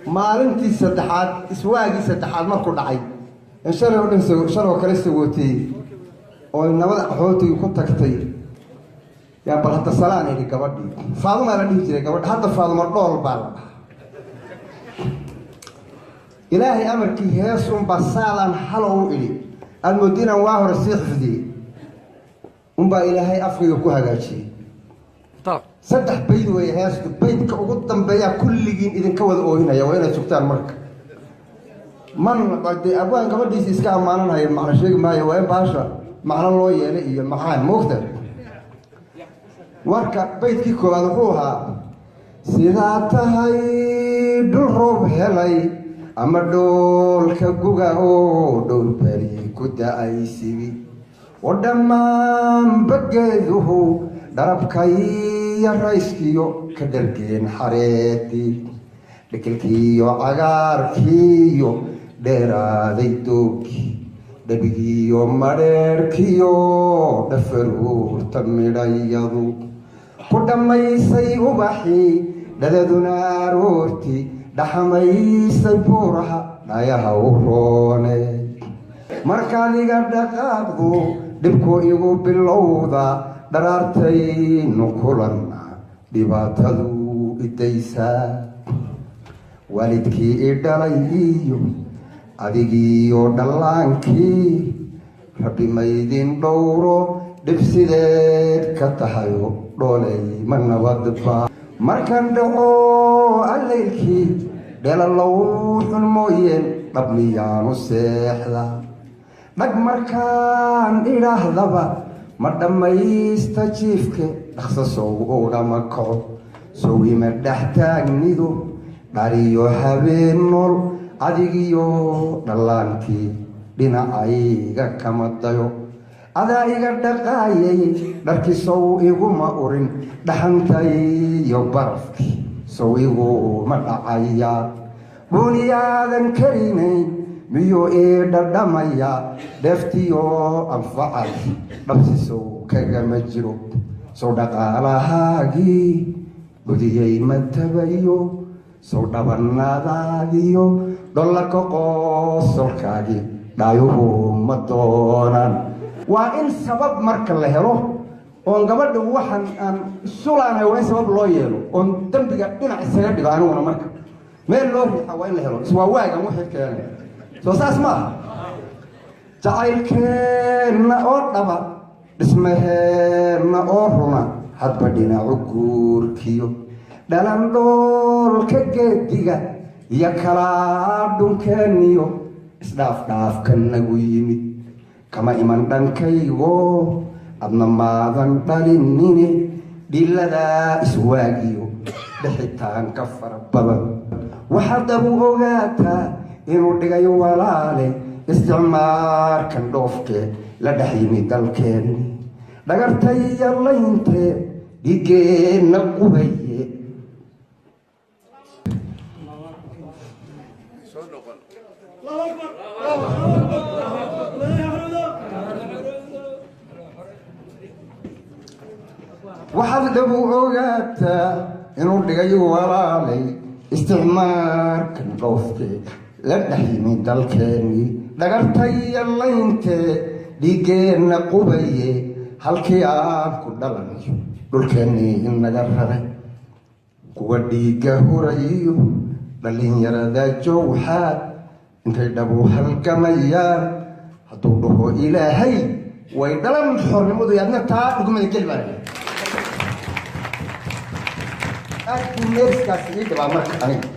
maalintii saddexaad iswaagii saddexaad markuu dhacay shalay oo dhan shalay kale sagootay oo nabada qaxootiga ku tagtay yaa bal hadda salaan ay gabadhii Faaduma la dhihi jiray gabadha hadda Faaduma dhool baa la ilaahay amarkii heesun basaalan halow ili almudina waa hor siixdi baa ilaahay afriga ku hagaajiyay saddex bayd way heestu baydka ugu dambeeya kulligiin idinka wada oohinaya waa inaad sugtaan marka man qadi abaan gabadhiisa iska amaananayo macna sheegi maayo waa baasha macna loo yeelay iyo maxaan moogta warka baydkii koowaad wuxuu ahaa sidaa tahay dhul roob helay ama dhoolka guga oo dhowr bari ku da'ay sibi ودمان بجذه ضرب كي الرئيسكيو كدرجين حريتي لكلكيو عجار كيو درا ذيتوكي دبيو مرير كيو دفرور تمريضو قدما يسيو بحي ددنا رورتي دحما يسيبورها لا يهوروني مركالي قد قابضو dhibku igu bilowda daraartay nukulan dhibaatadu idaysaa waalidkii idhalay iyo adigiyo dhallaankii rabbi maydin dhowro dhibsideed ka tahayo dhoolay ma nabadba markan dhaco allaylkii dheelalow xun mooyeen dhabniyaanu seexda dhag markaan idhaahdaba ma dhammaysta jiifke dhaqsa sow ugama kaco sowima dhex taagnidu dhariyo habeen nool adigiyo dhallaankii dhinacayga kama dayo adaa iga dhaqaayay dharkii sow iguma urin dhaxantaiyo barafkii sow iguma dhacaya buuniyaadan karinayn miyo dhadhamaya deftiyo anfacad dhabsisow kagama jiro sow dhaqaalahaagii gudiyay matabayo sow dhabanaadaadiyo dholaka qoosolkaagii dhaayuhu ma doonaan waa in sabab marka la helo oon gabadha waxaan aan sulaanahay waa in sabab loo yeelo oon dambiga dhinac isaga dhigo aniguna marka meel loo riixa waa in la helo iswaa waagan wixii keenay سوساس ما جعلكنا أرضا اسمهنا أرنا حد بدينا عقور كيو دلنا دول كجديجا يا كلام كنيو اسداف داف كنغويمي كما إيمان دان كيو أبنا ما دان بالينيني دلدا اسواقيو دحيتان كفر بابا وحد أبو أوغاتا inuu dhigayo walaale isticmaalkan dhoofke la dhaxyimi dalkeeni dhagartay yallaynte dhigeena qubaye waxaad dhabu ogaataa inuu dhigayo walaale isticmaalkan dhoofke la dhaxyimi dalkeeni dhagartay yallaynte dhigeena qubaye halkii aan ku dhalanayo dhulkeennii inaga raray kuwa dhiigga hurayo dhallinyarada jowxaad intay dhabu halgamayaan hadduu dhaho ilaahay way dhalan xornimadu yaadna taa dhugmada geli baa aad ku neefkaas ii dhibaa marka aniga